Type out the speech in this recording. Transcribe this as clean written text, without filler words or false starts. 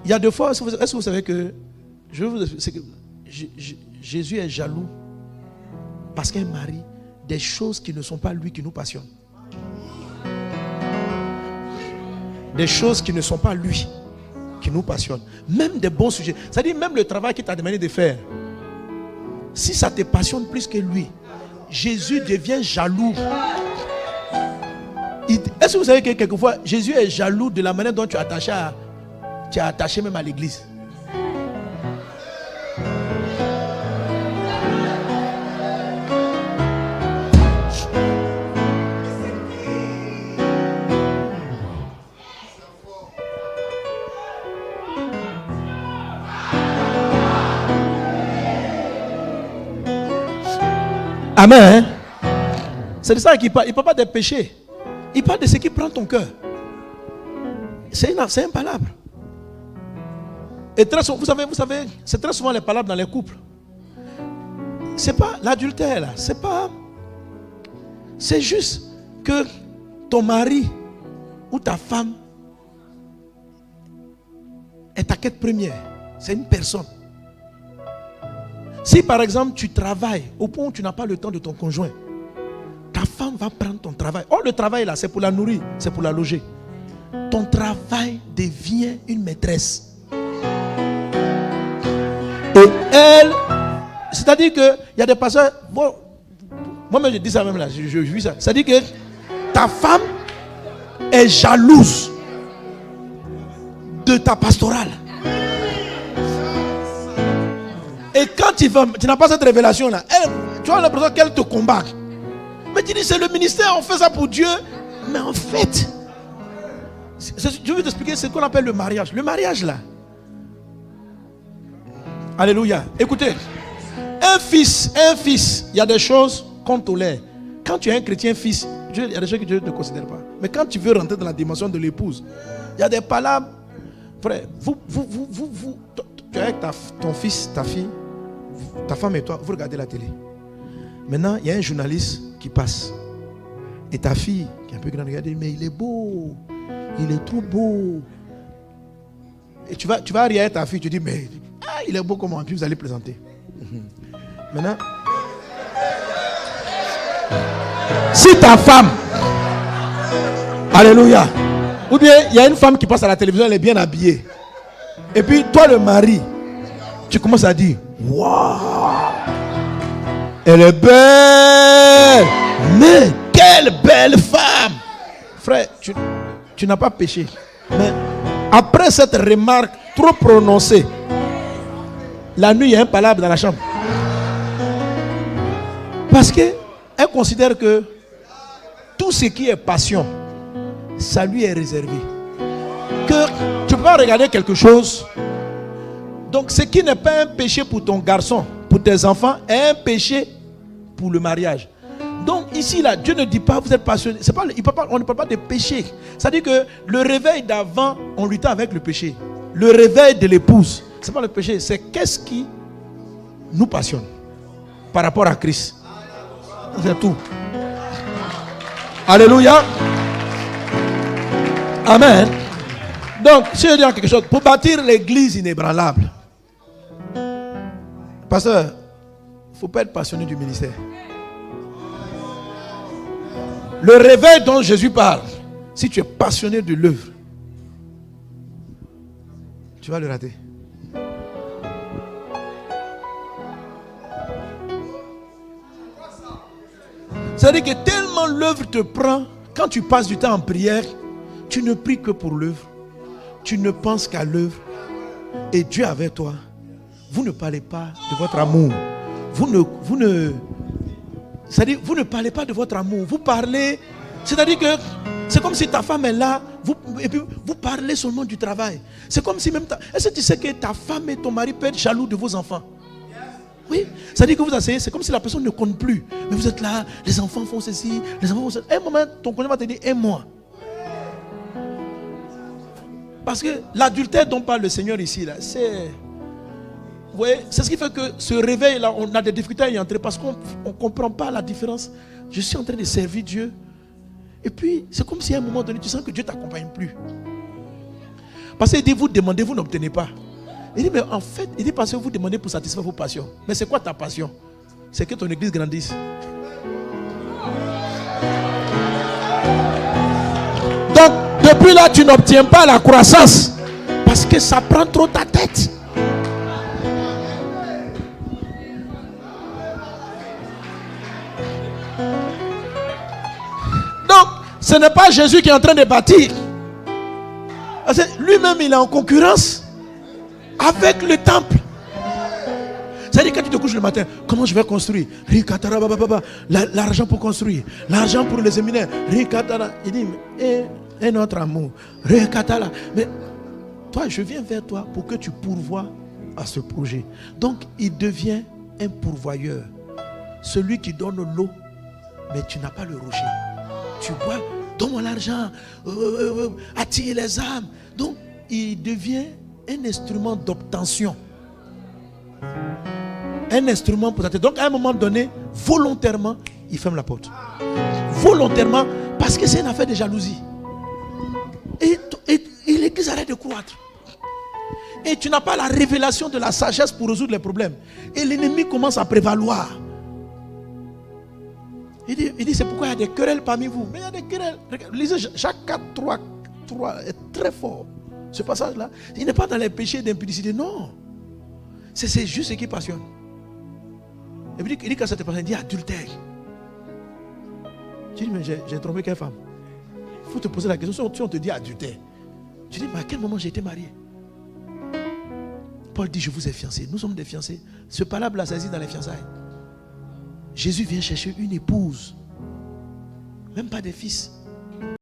Il y a des fois, est-ce que vous savez que, Jésus est jaloux parce qu'elle marie des choses qui ne sont pas lui qui nous passionnent. Des choses qui ne sont pas lui qui nous passionnent. Même des bons sujets. C'est-à-dire même le travail qu'il t'a demandé de faire. Si ça te passionne plus que lui, Jésus devient jaloux. Est-ce que vous savez que quelquefois Jésus est jaloux de la manière dont tu es attaché même à l'église? Amen. C'est de ça qu'il parle. Il ne parle pas des péchés. Il parle de ce qui prend ton cœur. C'est un palabre. Et très souvent, vous savez, c'est très souvent les palabres dans les couples. C'est pas l'adultère là. C'est juste que ton mari ou ta femme est ta quête première. C'est une personne. Si par exemple tu travailles au point où tu n'as pas le temps de ton conjoint, ta femme va prendre ton travail. Oh, le travail là, c'est pour la nourrir, c'est pour la loger. Ton travail devient une maîtresse. Et elle, c'est-à-dire qu'il y a des pasteurs, bon, moi-même je dis ça même là, je vis ça. C'est-à-dire que ta femme est jalouse de ta pastorale. Et quand tu n'as pas cette révélation là, tu as l'impression qu'elle te combat. Mais tu dis c'est le ministère, on fait ça pour Dieu. Mais en fait, je vais t'expliquer ce qu'on appelle le mariage. Le mariage là. Alléluia. Écoutez, un fils, il y a des choses qu'on tolère. Quand tu es un chrétien fils, il y a des choses que Dieu ne considère pas. Mais quand tu veux rentrer dans la dimension de l'épouse, il y a des palabres. Frère, tu es avec ton fils, ta fille, ta femme et toi, vous regardez la télé. Maintenant, il y a un journaliste qui passe. Et ta fille, qui est un peu grande, regarde, mais il est beau. Il est trop beau. Et tu vas arrière ta fille, tu dis, mais il est beau comment? Puis vous allez plaisanter. Maintenant, si ta femme, alléluia, ou bien il y a une femme qui passe à la télévision, elle est bien habillée. Et puis toi le mari, tu commences à dire, waouh, elle est belle, mais quelle belle femme. Frère, tu n'as pas péché. Mais après cette remarque trop prononcée, la nuit il y a un palabre dans la chambre. Parce qu'elle considère que tout ce qui est passion, ça lui est réservé. Que tu peux pas regarder quelque chose. Donc ce qui n'est pas un péché pour ton garçon, pour tes enfants, est un péché pour le mariage. Donc ici là, Dieu ne dit pas vous êtes passionné. On ne parle pas de péché. C'est-à-dire que le réveil d'avant, on luttait avec le péché. Le réveil de l'épouse, c'est pas le péché, c'est qu'est-ce qui nous passionne par rapport à Christ. C'est tout. Alléluia. Amen. Donc, si je dis quelque chose, pour bâtir l'église inébranlable, pasteur, il ne faut pas être passionné du ministère. Le réveil dont Jésus parle, si tu es passionné de l'œuvre, tu vas le rater. C'est-à-dire que tellement l'œuvre te prend, quand tu passes du temps en prière, tu ne pries que pour l'œuvre. Tu ne penses qu'à l'œuvre. Et Dieu avec toi. Vous ne parlez pas de votre amour. C'est-à-dire, vous ne parlez pas de votre amour. Vous parlez. C'est-à-dire que c'est comme si ta femme est là. Et puis vous parlez seulement du travail. C'est comme si même. Est-ce que tu sais que ta femme et ton mari peuvent être jaloux de vos enfants? Oui. C'est-à-dire que vous asseyez. C'est comme si la personne ne compte plus. Mais vous êtes là. Les enfants font ceci. Les enfants font ceci. Un moment, ton conjoint va te dire aime-moi. Parce que l'adultère dont parle le Seigneur ici, là, c'est... Vous voyez, c'est ce qui fait que ce réveil-là, on a des difficultés à y entrer parce qu'on ne comprend pas la différence. Je suis en train de servir Dieu. Et puis, c'est comme si à un moment donné, tu sens que Dieu ne t'accompagne plus. Parce qu'il dit, vous demandez, vous n'obtenez pas. Il dit, mais en fait, il dit, parce que vous demandez pour satisfaire vos passions. Mais c'est quoi ta passion? C'est que ton église grandisse. Donc, depuis là, tu n'obtiens pas la croissance. Parce que ça prend trop ta tête. Donc, ce n'est pas Jésus qui est en train de bâtir. Lui-même, il est en concurrence avec le temple. C'est-à-dire, quand tu te couches le matin, comment je vais construire? L'argent pour construire, l'argent pour les séminaires. Il dit, et notre amour. Mais toi, je viens vers toi pour que tu pourvoies à ce projet. Donc, il devient un pourvoyeur. Celui qui donne l'eau, mais tu n'as pas le rocher. Tu bois, donne-moi l'argent, attire les âmes. Donc, il devient un instrument d'obtention. Un instrument pour ta tête. Donc, à un moment donné, volontairement, il ferme la porte. Volontairement, parce que c'est une affaire de jalousie. Et l'église arrête de croître. Et tu n'as pas la révélation de la sagesse pour résoudre les problèmes. Et l'ennemi commence à prévaloir. Il dit, c'est pourquoi il y a des querelles parmi vous. Mais il y a des querelles. Lisez Jacques 4, 3 est très fort. Ce passage-là, il n'est pas dans les péchés d'impudicité. Non. C'est juste ce qui passionne. Et puis il dit quand cette personne dit adultère. Tu dis, mais j'ai trompé quelle femme? Il faut te poser la question. Si on te dit adultère, tu dis, mais à quel moment j'ai été marié? Paul dit, je vous ai fiancé. Nous sommes des fiancés. Ce palabre-là, ça existe dans les fiançailles. Jésus vient chercher une épouse. Même pas des fils.